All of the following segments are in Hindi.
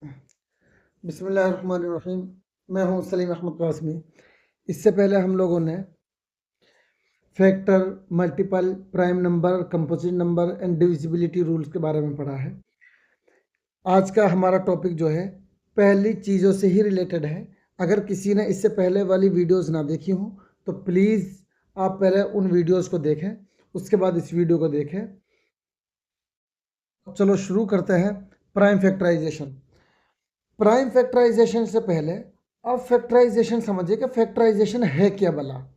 बिस्मिल्लाहिर्रहमानिर्रहीम। मैं हूं सलीम अहमद कासमी। इससे पहले हम लोगों ने factor, multiple, prime number, composite number and divisibility rules के बारे में पढ़ा है। आज का हमारा टॉपिक जो है पहली चीज़ों से ही रिलेटेड है। अगर किसी ने इससे पहले वाली वीडियोस ना देखी हो तो प्लीज़ आप पहले उन वीडियोस को देखें, उसके बाद इस वीडियो को देखें। चलो शुरू करते हैं। Prime factorisation. प्राइम फैक्टराइजेशन से पहले अब फैक्टराइजेशन समझिए कि फैक्टराइजेशन है क्या भला।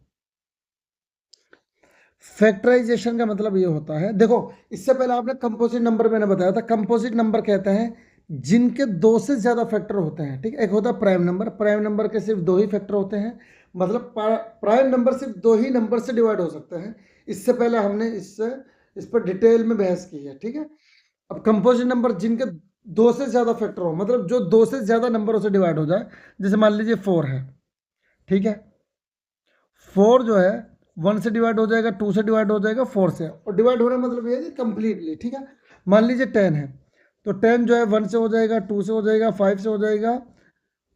फैक्टराइजेशन का मतलब ये होता है, देखो इससे पहले आपने कंपोजिट नंबर मैंने बताया था। कंपोजिट नंबर कहते हैं जिनके दो से ज्यादा फैक्टर होते हैं। ठीक, एक होता है प्राइम नंबर। प्राइम नंबर के सिर्फ दो ही फैक्टर होते हैं, मतलब प्राइम नंबर सिर्फ दो ही नंबर से डिवाइड हो सकते हैं। इससे पहले हमने इस पर डिटेल में बहस की है। ठीक है, अब कंपोजिट नंबर जिनके दो से ज्यादा फैक्टर हो, मतलब जो दो से ज्यादा नंबरों से डिवाइड हो जाए। जैसे मान लीजिए 4 है, ठीक है, 4 जो है 1 से डिवाइड हो जाएगा, 2 से डिवाइड हो जाएगा, 4 से। और डिवाइड होने का मतलब ये है कि कंप्लीटली। ठीक है, मान लीजिए 10 है तो 10 जो है 1 से हो जाएगा, 2 से हो जाएगा, 5 से हो जाएगा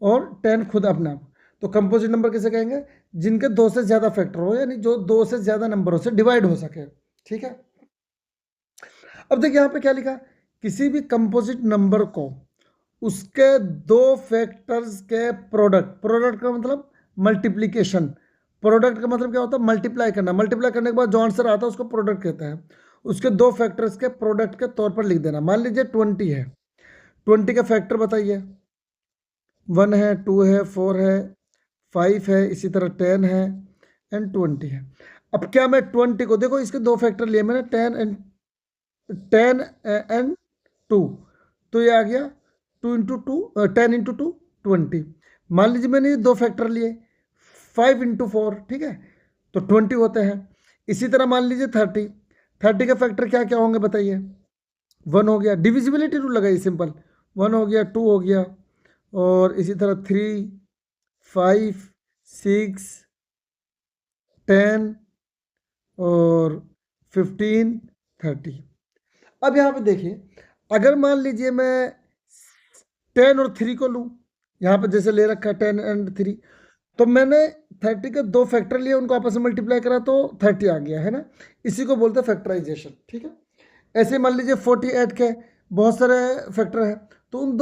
और 10 खुद अपना। तो कंपोजिट नंबर किसे कहेंगे? जिनके दो से ज्यादा फैक्टर हो, यानी जो दो से ज्यादा नंबरों से डिवाइड हो सके। ठीक है, अब देखिए यहाँ पे क्या लिखा, किसी भी कंपोजिट नंबर को उसके दो फैक्टर्स के प्रोडक्ट, प्रोडक्ट का मतलब मल्टीप्लीकेशन, प्रोडक्ट का मतलब क्या होता है? मल्टीप्लाई करना। मल्टीप्लाई करने के बाद जो आंसर आता है उसको प्रोडक्ट कहते हैं। उसके दो फैक्टर्स के प्रोडक्ट के तौर पर लिख देना। मान लीजिए 20 है, 20 का फैक्टर बताइए। 1 है, 2 है, 4 है, 5 है, इसी तरह 10 है एंड 20 है। अब क्या मैं 20 को, देखो इसके दो फैक्टर लिए मैंने, 10 एंड 2, तो ये आ गया 2 इंटू टू 10 इंटू टू 20। मान लीजिए मैंने ये दो फैक्टर लिए 5 इंटू 4, ठीक है, तो 20 होते हैं। इसी तरह मान लीजिए 30 के फैक्टर क्या क्या होंगे बताइए। 1 हो गया, डिविजिबिलिटी रूल लगाइए सिंपल। 1 हो गया, 2 हो गया, और इसी तरह 3, 5, 6, 10 और 15, 30। अब यहाँ पे देखिए, अगर मान लीजिए मैं 10 और 3 को लूँ, यहाँ पे जैसे ले रखा है 10 एंड 3, तो मैंने 30 के दो फैक्टर लिए, उनको आपस में मल्टीप्लाई करा तो 30 आ गया है ना। इसी को बोलते हैं फैक्टराइजेशन। ठीक है, ऐसे मान लीजिए 48 के बहुत सारे फैक्टर हैं, तो उन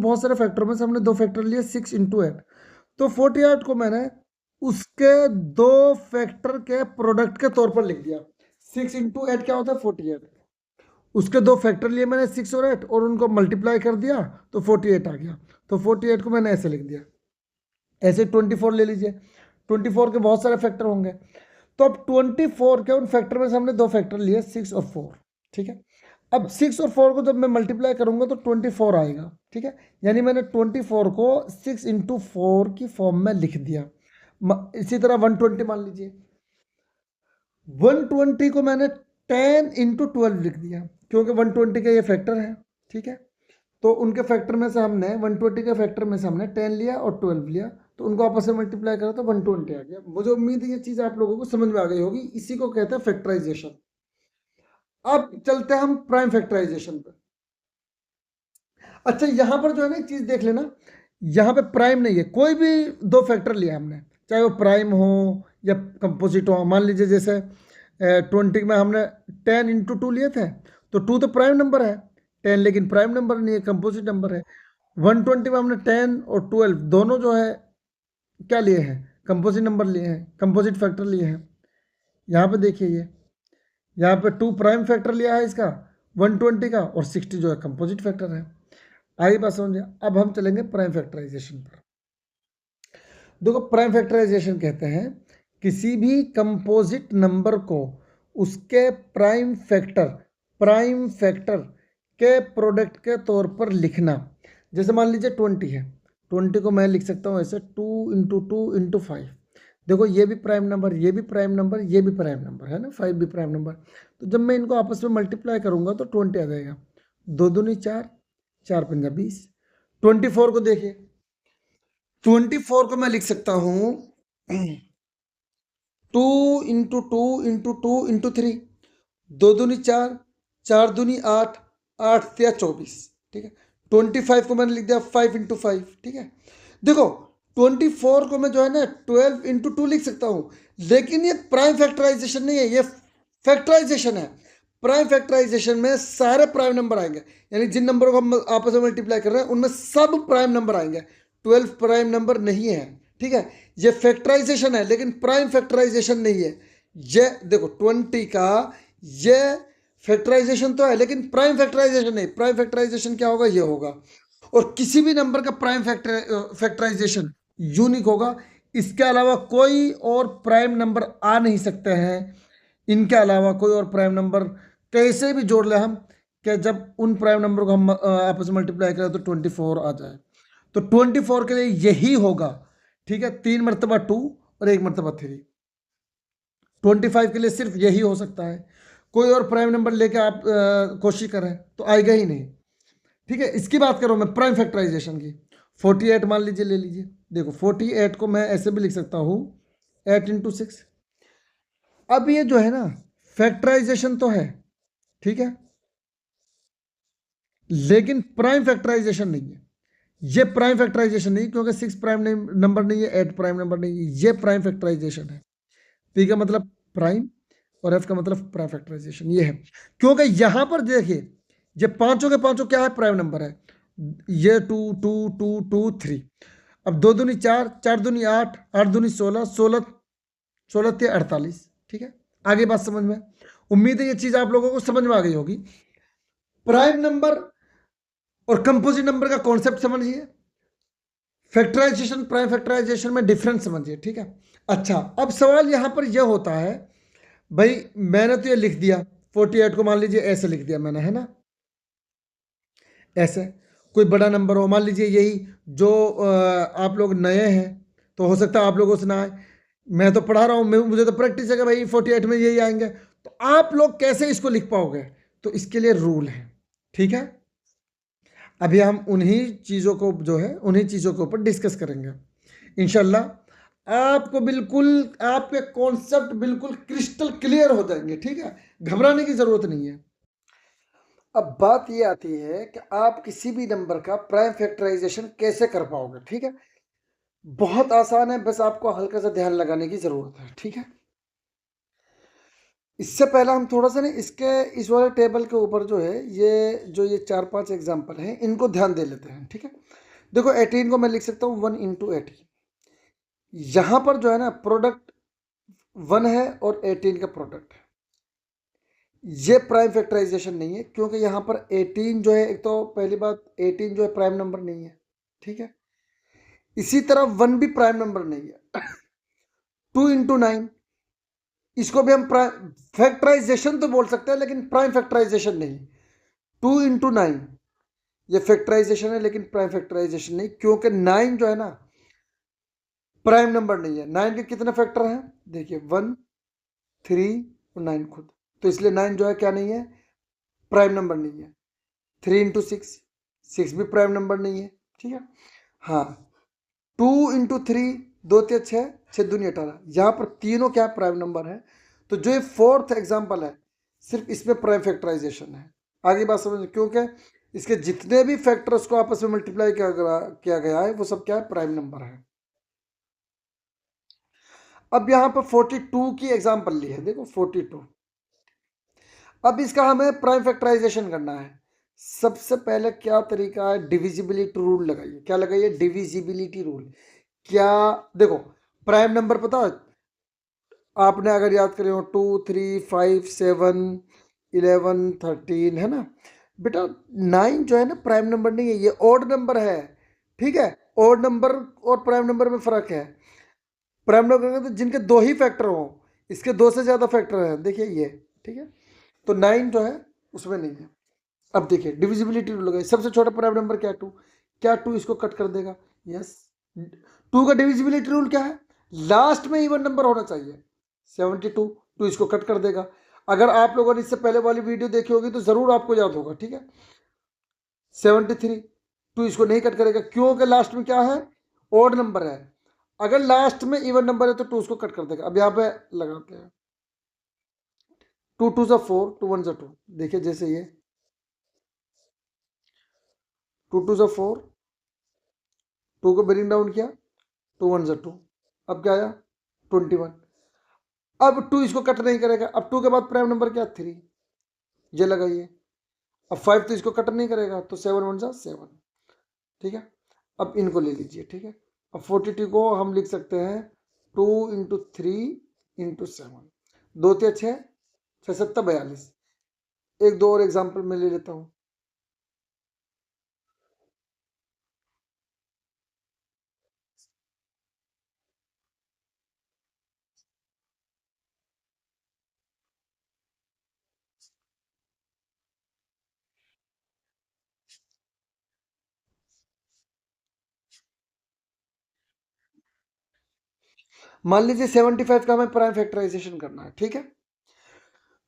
बहुत सारे फैक्टरों में से हमने दो फैक्टर लिए 6 इंटू 8, तो 48 को मैंने उसके दो फैक्टर के प्रोडक्ट के तौर पर लिख दिया। 6 इंटू 8 क्या होता है? 48। उसके दो फैक्टर लिए मैंने 6 और 8, और उनको मल्टीप्लाई कर दिया तो 48 आ गया। तो 48 को मैंने ऐसे लिख दिया। ऐसे 24 ले लीजिए, 24 के बहुत सारे फैक्टर होंगे, तो अब 24 के उन फैक्टर में से हमने दो फैक्टर लिए 6 और 4। ठीक है, अब 6 और 4 को जब मैं मल्टीप्लाई करूंगा तो 24 आएगा। ठीक है, यानी मैंने 24 को 6 इंटू 4 की फॉर्म में लिख दिया। इसी तरह 120 मान लीजिए, 120 को मैंने 10 इंटू 12 लिख दिया, क्योंकि 120 के ये फैक्टर है। ठीक है, तो उनके फैक्टर में से हमने 120 के फैक्टर में से हमने 10 लिया और 12 लिया, तो उनको आपस में मल्टीप्लाई करा तो 120 आ गया। मुझे उम्मीद है ये चीज़ आप लोगों को समझ में आ गई होगी। इसी को कहते हैं फैक्टराइजेशन। अब चलते हैं हम प्राइम फैक्टराइजेशन पर। अच्छा, यहां पर जो है ना एक चीज़ देख लेना, यहाँ पे प्राइम नहीं है, कोई भी दो फैक्टर लिया हमने, चाहे वो प्राइम हो या कंपोजिट हो। मान लीजिए जैसे 20 में हमने 10 इंटू 2 लिए थे, तो 2 तो प्राइम नंबर है, 10 लेकिन प्राइम नंबर नहीं है, कंपोजिट नंबर है। 120 में हमने 10 और 12 दोनों जो है क्या लिए हैं? कंपोजिट नंबर लिए हैं, कंपोजिट फैक्टर लिए हैं। यहाँ पे देखिए, ये यहाँ पे 2 प्राइम फैक्टर लिया है इसका 120 का, और 60 जो है कंपोजिट फैक्टर है। आई बात समझिए। अब हम चलेंगे प्राइम फैक्टराइजेशन पर। देखो, प्राइम फैक्टराइजेशन कहते हैं किसी भी कंपोजिट नंबर को उसके प्राइम फैक्टर के प्रोडक्ट के तौर पर लिखना। जैसे मान लीजिए 20 है, 20 को मैं लिख सकता हूँ ऐसे 2 इंटू 2 इंटू 5। देखो ये भी प्राइम नंबर, ये भी प्राइम नंबर, ये भी प्राइम नंबर है ना, 5 भी प्राइम नंबर। तो जब मैं इनको आपस में मल्टीप्लाई करूंगा तो 20 आ जाएगा। 2 दूनी 4, 4 पंजा 20। 24 को देखिए, 24 को मैं लिख सकता हूं 2 इंटू 2 इंटू 2 इंटू 3। 2 दूनी 4, 4 दूनी 8, 8 या 24। ठीक है, 25 को मैंने लिख दिया 5 × 5, ठीक है। देखो 24 को मैं जो है ना 12 × 2 लिख सकता हूँ, लेकिन ये प्राइम फैक्टराइजेशन नहीं है, ये फैक्टराइजेशन है। प्राइम फैक्टराइजेशन में सारे प्राइम नंबर आएंगे, यानी जिन नंबरों को हम आपस में मल्टीप्लाई कर रहे हैं उनमें सब प्राइम नंबर आएंगे। 12 प्राइम नंबर नहीं है, ठीक है। ये फैक्टराइजेशन है लेकिन प्राइम फैक्टराइजेशन नहीं है। ये देखो 20 का ये फैक्टराइजेशन तो है लेकिन प्राइम फैक्टराइजेशन नहीं। प्राइम फैक्टराइजेशन क्या होगा, ये होगा। और किसी भी नंबर का प्राइम फैक्टराइजेशन यूनिक होगा, इसके अलावा कोई और प्राइम नंबर आ नहीं सकते हैं। इनके अलावा कोई और प्राइम नंबर कैसे भी जोड़ ले हम, कि जब उन प्राइम नंबर को हम आपस में मल्टीप्लाई करें तो 24 आ जाए। तो 24 के लिए यही होगा, ठीक है। 3 मरतबा 2 और 1 मरतबा 3। 25 के लिए सिर्फ यही हो सकता है। कोई और प्राइम नंबर लेके आप कोशिश करें तो आएगा ही नहीं, ठीक है। इसकी बात करूं मैं प्राइम फैक्टराइजेशन की। 48 मान लीजिए, ले लीजिए। देखो 48 को मैं ऐसे भी लिख सकता हूं 8 × 6। अब ये जो है ना फैक्टराइजेशन तो है, ठीक है, लेकिन प्राइम फैक्टराइजेशन नहीं है। ये प्राइम फैक्टराइजेशन नहीं, क्योंकि 6 प्राइम नंबर नहीं है, 8 प्राइम नंबर नहीं है, ये प्राइम फैक्टराइजेशन है। पी का मतलब प्राइम और एफ का मतलब प्राइम फैक्टराइजेशन, ये है। क्योंकि यहां पर देखिए ये पांचों के पांचों क्या है, प्राइम नंबर है। ये 2 2 2 2 3। अब 2 दूनी 4, 4 दूनी 8, 8 दूनी 16, 16 16 ते 48, ठीक है। आगे बात समझ में, उम्मीद है ये चीज आप लोगों को समझ में आ गई होगी। प्राइम नंबर और कंपोजिट नंबर का कॉन्सेप्ट समझिए, फैक्टराइजेशन प्राइम फैक्टराइजेशन में डिफरेंस समझिए, ठीक है। अच्छा, अब सवाल यहां पर यह होता है, भाई मैंने तो ये लिख दिया 48 को, मान लीजिए ऐसे लिख दिया मैंने, है ना, ऐसे। कोई बड़ा नंबर हो, मान लीजिए यही जो आप लोग नए हैं तो हो सकता है आप लोगों से ना आए, मैं तो पढ़ा रहा हूँ, मुझे तो प्रैक्टिस है कि भाई 48 में यही आएंगे, तो आप लोग कैसे इसको लिख पाओगे? तो इसके लिए रूल है, ठीक है। अभी हम उन्हीं चीज़ों को जो है उन्हीं चीज़ों के ऊपर डिस्कस करेंगे इंशाल्लाह। आपको बिल्कुल आपके कॉन्सेप्ट बिल्कुल क्रिस्टल क्लियर हो जाएंगे, ठीक है, घबराने की ज़रूरत नहीं है। अब बात ये आती है कि आप किसी भी नंबर का प्राइम फैक्टराइजेशन कैसे कर पाओगे, ठीक है। बहुत आसान है, बस आपको हल्का सा ध्यान लगाने की ज़रूरत है, ठीक है। इससे पहला हम थोड़ा सा ना इसके इस वाले टेबल के ऊपर जो है ये 4-5 एग्जाम्पल हैं, इनको ध्यान दे लेते हैं, ठीक है। देखो 18 को मैं लिख सकता हूँ 1 × 18। यहाँ पर जो है ना प्रोडक्ट 1 है और 18 का प्रोडक्ट है। ये प्राइम फैक्टराइजेशन नहीं है, क्योंकि यहाँ पर 18 जो है, एक तो पहली बात 18 जो है प्राइम नंबर नहीं है, ठीक है। इसी तरह 1 भी प्राइम नंबर नहीं है। 2 × 9, इसको भी हम प्राइम फैक्टराइजेशन तो बोल सकते हैं लेकिन प्राइम फैक्टराइजेशन नहीं। 2 × 9 ये फैक्टराइजेशन है लेकिन प्राइम फैक्टराइजेशन नहीं, क्योंकि 9 जो है ना प्राइम नंबर नहीं है। 9 के कितने फैक्टर हैं, देखिए 1 3 और 9 खुद, तो इसलिए 9 जो है क्या नहीं है, प्राइम नंबर नहीं है। 3 × 6, 6 भी प्राइम नंबर नहीं है, ठीक है। हाँ 2 × 3, 2 × 6, 6 दूनी 18, यहाँ पर तीनों क्या प्राइम नंबर है। तो जो ये 4th एग्जाम्पल है सिर्फ इसमें प्राइम फैक्टराइजेशन है। आगे बात समझ, क्योंकि इसके जितने भी फैक्टर्स को आपस में मल्टीप्लाई किया गया है वो सब क्या है, प्राइम नंबर है। अब यहाँ पर 42 की एग्जाम्पल ली है, देखो 42। अब इसका हमें प्राइम फैक्टराइजेशन करना है। सबसे पहले क्या तरीका है, डिविजिबिलिटी रूल लगाइए। क्या लगाइए, डिविजिबिलिटी रूल। क्या, देखो प्राइम नंबर पता है आपने, अगर याद करें हो 2 3 5 7 11 13, है ना बेटा। 9 जो है ना प्राइम नंबर नहीं है, ये ऑड नंबर है, ठीक है। ऑड नंबर और प्राइम नंबर में फर्क है। प्राइम नंबर तो जिनके 2 ही फैक्टर हो, इसके 2 से ज़्यादा फैक्टर हैं, देखिए ये, ठीक है। तो 9 जो है उसमें नहीं है। अब देखिए डिविजिबिलिटी रूल लगाइए। सबसे छोटा प्राइम नंबर क्या है, 2। क्या 2 इसको कट कर देगा, यस। 2 का डिविजिबिलिटी रूल क्या है, लास्ट में इवन नंबर होना चाहिए। 72, 2 इसको कट कर देगा। अगर आप लोगों ने इससे पहले वाली वीडियो देखी होगी तो जरूर आपको याद होगा, ठीक है। 73, 2 इसको नहीं कट करेगा, क्योंकि लास्ट में क्या है, ओड नंबर है। अगर लास्ट में इवन नंबर है तो 2 उसको कट कर देगा। अब यहाँ पे लगाते हैं 2 2 × 4, 2 1 × 2। देखिए जैसे ये 2 2 4, 2 को ब्रिंग डाउन किया, 2 1 2, अब क्या आया 21। अब 2 इसको कट नहीं करेगा, अब 2 के बाद प्राइम नंबर क्या 3, ये लगाइए। अब 5 तो इसको कट नहीं करेगा, तो 7 1 7, ठीक है। अब इनको ले लीजिए, ठीक है। अब 42 को हम लिख सकते हैं 2 इंटू 3 इंटू 7, 2 ते 6, 6 7 42। एक दो और एग्जाम्पल मैं ले लेता हूँ। मान लीजिए 75 का हमें प्राइम फैक्टराइजेशन करना है, ठीक है।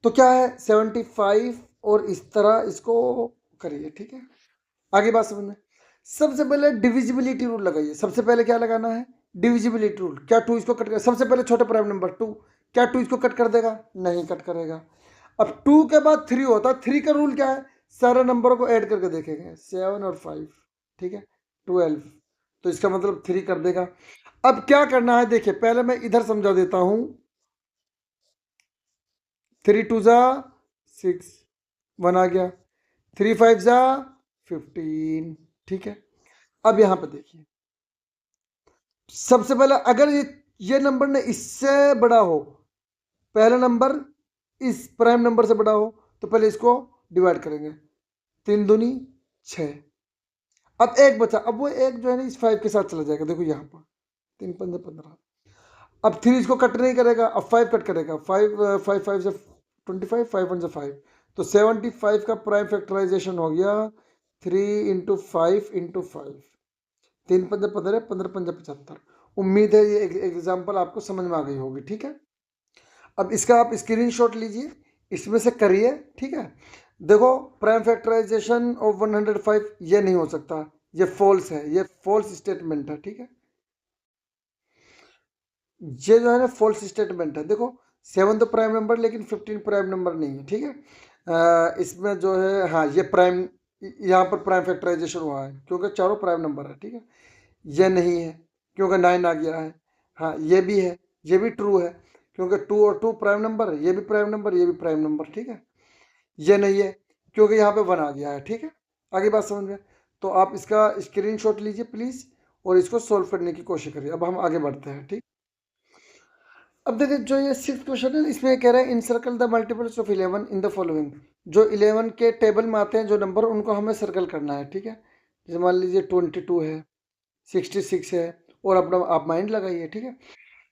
तो क्या है 75 और इस तरह इसको करिए, ठीक है। आगे बात समझ में। सबसे पहले डिविजिबिलिटी रूल लगाइए। सबसे पहले क्या लगाना है, डिविजिबिलिटी रूल। क्या 2 इसको कट कर, सबसे पहले छोटे प्राइम नंबर 2, क्या 2 इसको कट कर देगा, नहीं कट करेगा। अब 2 के बाद 3 होता है, 3 का रूल क्या है, सारे नंबरों को ऐड करके देखेंगे, 7 और 5, ठीक है 12, तो इसका मतलब 3 कर देगा। अब क्या करना है देखिए, पहले मैं इधर समझा देता हूं। 3 2 जा 6, 1 आ गया, 3 5 जा 15, ठीक है। अब यहां पर देखिए, सबसे पहले अगर ये नंबर ने इससे बड़ा हो, पहला नंबर इस प्राइम नंबर से बड़ा हो, तो पहले इसको डिवाइड करेंगे, 3 दूनी 6। अब एक बचा, अब वो एक जो है ना इस 5 के साथ चला जाएगा, देखो यहाँ पर 3 5 15। अब 3 इसको कट नहीं करेगा, अब 5 कट करेगा, 5 5 5 से 25, 5 1 से 5, तो 75 का प्राइम फैक्टराइजेशन हो गया 3 इंटू 5 इंटू 5, 3 15 15, 15 15 75। उम्मीद है ये एग्जाम्पल आपको समझ में आ गई होगी, ठीक है। अब इसका आप स्क्रीनशॉट लीजिए, इसमें से करिए, ठीक है। देखो प्राइम फैक्टराइजेशन ऑफ 105 ये नहीं हो सकता, ये फॉल्स है, ये फॉल्स स्टेटमेंट है, ठीक है। ये जो है ना फॉल्स स्टेटमेंट है। देखो 7 तो प्राइम नंबर, लेकिन 15 प्राइम नंबर नहीं है, ठीक है। इसमें जो है हाँ ये प्राइम, यहाँ पर प्राइम फैक्टराइजेशन हुआ है क्योंकि चारों प्राइम नंबर है, ठीक है। ये नहीं है क्योंकि 9 आ गया है। हाँ ये भी है, ये भी ट्रू है क्योंकि 2 और 2 प्राइम नंबर, ये भी प्राइम नंबर, ये भी प्राइम नंबर, ठीक है। ये नहीं है क्योंकि यहाँ पे 1 आ गया है, ठीक है। आगे बात समझ में। तो आप इसका स्क्रीनशॉट लीजिए प्लीज़ और इसको सोल्व करने की कोशिश करिए। अब हम आगे बढ़ते हैं, ठीक। अब देखिए जो ये 6th क्वेश्चन है, इसमें कह रहा है encircle the multiples of 11 in the following. जो 11 के टेबल में आते हैं जो नंबर, उनको हमें सर्कल करना है, ठीक है। जैसे मान लीजिए 22 है, 66 है, और अपना आप माइंड लगाइए, ठीक है।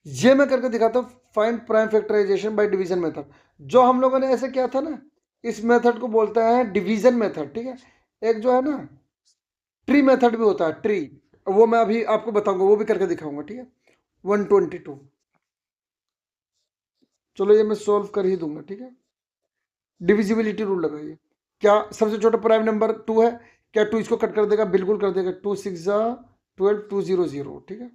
ये मैं करके दिखाता हूँ, find prime factorisation by division method. जो हम लोगों ने ऐसे किया था ना, इस मेथड को बोलते हैं डिवीजन मेथड, ठीक है। एक जो है ना ट्री मेथड भी होता है, ट्री, वो मैं अभी आपको बताऊंगा, वो भी करके दिखाऊंगा, ठीक है। 122, चलो ये मैं सोल्व कर ही दूंगा, ठीक है। डिविजिबिलिटी रूल लगाइए। क्या सबसे छोटा प्राइम नंबर 2 है, क्या 2 इसको कट कर देगा, बिल्कुल कर देगा, 2 6 जा 12, 2 0 0, ठीक है।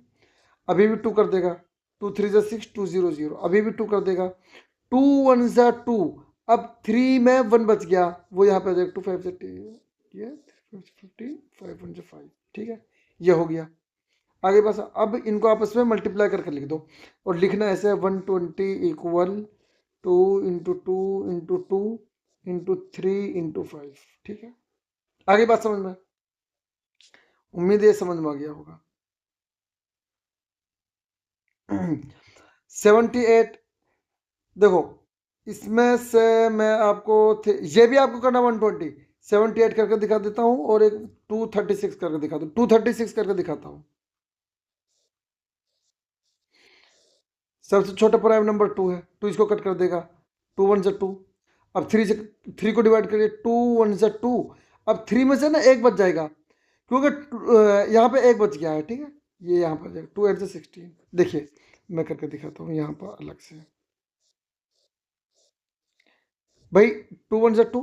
अभी भी 2 कर देगा, 2 3 जा 6, 2 0 0, अभी भी 2 कर देगा, 2 1 जा 2। अब 3 में 1 बच गया, वो यहाँ पे आ जाएगा, 2 5 जा 10, 15, 5 1 जा 5, ठीक है। ये हो गया। आगे बस अब इनको आपस में मल्टीप्लाई करके लिख दो, और लिखना ऐसे है 120 equal 2 into 2 into 2 into 3 into 5, ठीक है। आगे बात समझ में, उम्मीद है समझ में आ गया होगा। 78, देखो इसमें से मैं आपको ये भी आपको करना 120, 78 करके दिखा देता हूँ, और एक 236 करके दिखा दो, 236 करके दिखाता हूँ। सबसे छोटा प्राइम नंबर 2 है, 2 इसको कट कर देगा, 2 1 से 2। अब 3 से 3 को डिवाइड करिए, 2 1 से 2। अब 3 में से ना एक बच जाएगा क्योंकि यहाँ पे एक बच गया है, ठीक है। ये यहाँ पर जाएगा 2 8 से 16। देखिए मैं करके दिखाता हूँ यहाँ पर अलग से, भाई 2 1 से 2,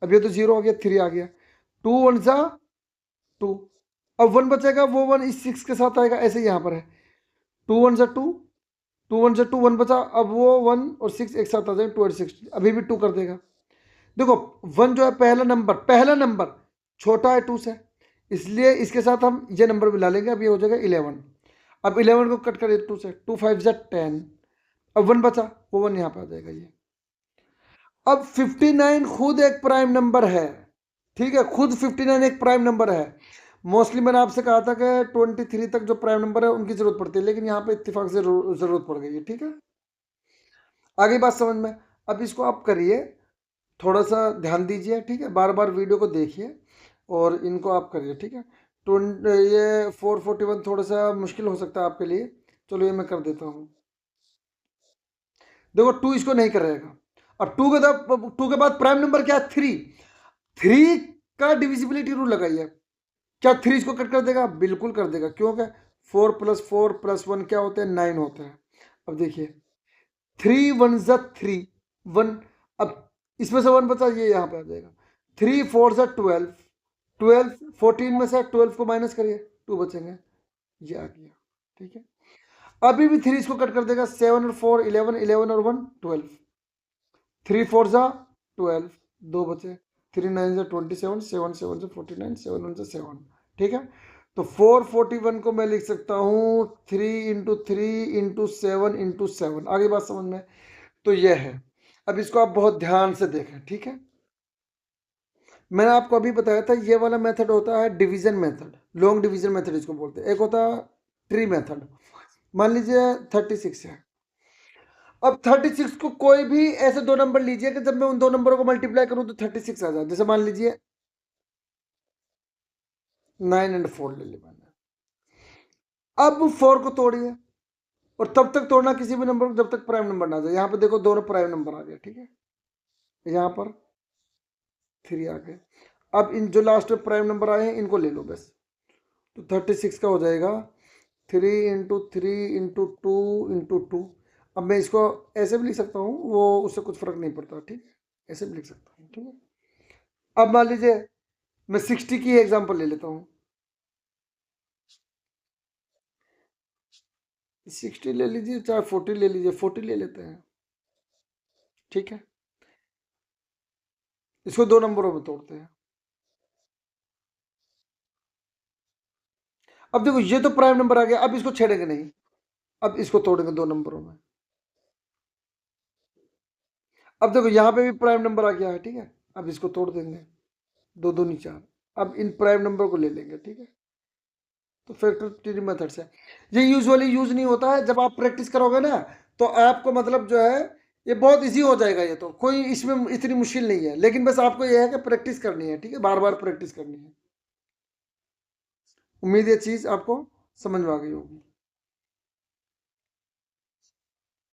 अब ये तो 0 आ गया, 3 आ गया, 2 1 सा 2, अब 1 बचेगा, वो 1 इस 6 के साथ आएगा, ऐसे यहाँ पर है 2 1 से 2, 2 1 से 2, 1 बचा, अब वो 1 और 6 एक साथ आ जाएंगे, 2 8 16, अभी भी 2 कर देगा। देखो 1 जो है पहला नंबर छोटा है 2 से, इसलिए इसके साथ हम ये नंबर मिला लेंगे। अब ये हो जाएगा 11। अब 11 को कट करें 2 से, 2 5 जा 10। अब 1 बचा, वो 1 यहाँ पे आ जाएगा ये। अब 59 खुद एक प्राइम नंबर है, ठीक है, खुद 59 एक प्राइम नंबर है। मोस्टली मैंने आपसे कहा था कि 23 तक जो प्राइम नंबर है उनकी जरूरत पड़ती है, लेकिन यहाँ पे इत्तेफाक से जरूरत पड़ गई है, ठीक है। आगे बात समझ में। अब इसको आप करिए, थोड़ा सा ध्यान दीजिए, ठीक है, बार बार वीडियो को देखिए और इनको आप करिए, ठीक है। ये 441 थोड़ा सा मुश्किल हो सकता है आपके लिए, चलो ये मैं कर देता हूँ। देखो 2 इसको नहीं करेगा। अब 2 के बाद प्राइम नंबर क्या है? 3। 3 का डिविजिबिलिटी रूल लगाइए। क्या 3 इसको कट कर देगा? बिल्कुल कर देगा। क्यों? क्या 4 + 4 + 1 क्या होते हैं? 9 होते हैं। अब देखिए 3 1 जा 3 1। अब इसमें से 1 बचा, ये यहाँ पे आ जाएगा। 3 4 जा 12 12 14 में से 12 को माइनस करिए, 2 बचेंगे, ये आ गया, ठीक है। अभी भी 3 इसको कट कर देगा। 7 और 4 11 11 और 1 12। 3 4 जा 12, 2 बचे। 3 9 जा 27, 7 7 जा 49, 7 1 जा 7, ठीक है। तो 441 को मैं लिख सकता हूँ 3 × 3 × 7 × 7। आगे बात समझ में। तो यह है। अब इसको आप बहुत ध्यान से देखें, ठीक है। मैंने आपको अभी बताया था ये वाला मेथड होता है division method, long division method इसको बोलते हैं। एक होता है ट्री मेथड। मान लीजिए 36 है। अब 36 को कोई भी ऐसे दो नंबर लीजिए कि जब मैं उन दो नंबरों को मल्टीप्लाई करूं तो 36 आ जाए। जैसे मान लीजिए 9 और 4 ले लिया मैंने। अब 4 को तोड़िए और तब तक तोड़ना किसी भी नंबर को जब तक प्राइम नंबर ना आ जाए। यहाँ पे देखो दोनों प्राइम नंबर आ गए, ठीक है। यहाँ पर 3 आ गए। अब इन जो लास्ट में प्राइम नंबर आए हैं इनको ले लो बस। तो 36 का हो जाएगा 3 × 3 × 2 × 2। अब मैं इसको ऐसे भी लिख सकता हूँ, वो उससे कुछ फर्क नहीं पड़ता, ठीक है, ऐसे भी लिख सकता हूँ, ठीक है। अब मान लीजिए मैं 60 की एग्जांपल ले लेता हूँ। 60 ले लीजिए, चाहे 40 ले लीजिए, 40 ले लेते हैं, ठीक है। इसको दो नंबरों में तोड़ते हैं। अब देखो ये तो प्राइम नंबर आ गया, अब इसको छेड़ेंगे नहीं, अब इसको तोड़ेंगे दो नंबरों में। अब देखो यहाँ पे भी प्राइम नंबर आ गया है, ठीक है। अब इसको तोड़ देंगे, 2 2 4। अब इन प्राइम नंबर को ले लेंगे, ठीक है। तो फैक्टराइजेशन मेथड से ये यूजुअली यूज नहीं होता है। जब आप प्रैक्टिस करोगे ना तो आपको मतलब जो है ये बहुत इजी हो जाएगा। ये तो कोई इसमें इतनी मुश्किल नहीं है, लेकिन बस आपको ये है कि प्रैक्टिस करनी है, ठीक है, बार बार प्रैक्टिस करनी है। उम्मीद ये चीज़ आपको समझ में आ गई होगी।